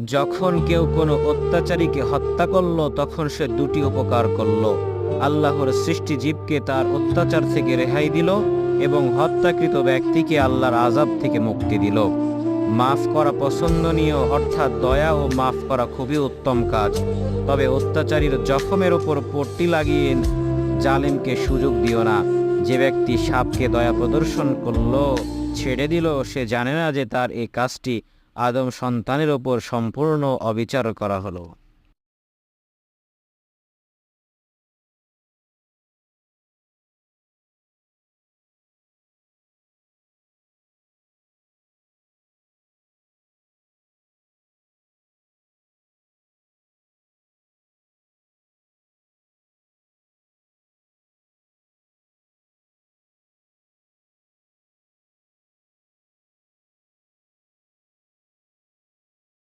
যখন কেউ কোনো অত্যাচারীকে হত্যা করল তখন সে দুটি উপকার করল। আল্লাহর সৃষ্টি জীবকে তার অত্যাচার থেকে রেহাই দিল এবং হত্যাকৃত ব্যক্তিকে আল্লাহর আযাব থেকে মুক্তি দিল। মাফ করা পছন্দনীয়, অর্থাৎ দয়া ও মাফ করা খুবই উত্তম কাজ। তবে অত্যাচারীর জখমের ওপর পট্টি লাগিয়ে জালেমকে সুযোগ দিও না। যে ব্যক্তি সাপকে দয়া প্রদর্শন করলো, ছেড়ে দিল, সে জানে না যে তার এই কাজটি আদম সন্তানের ওপর সম্পূর্ণ অবিচার করা হলো।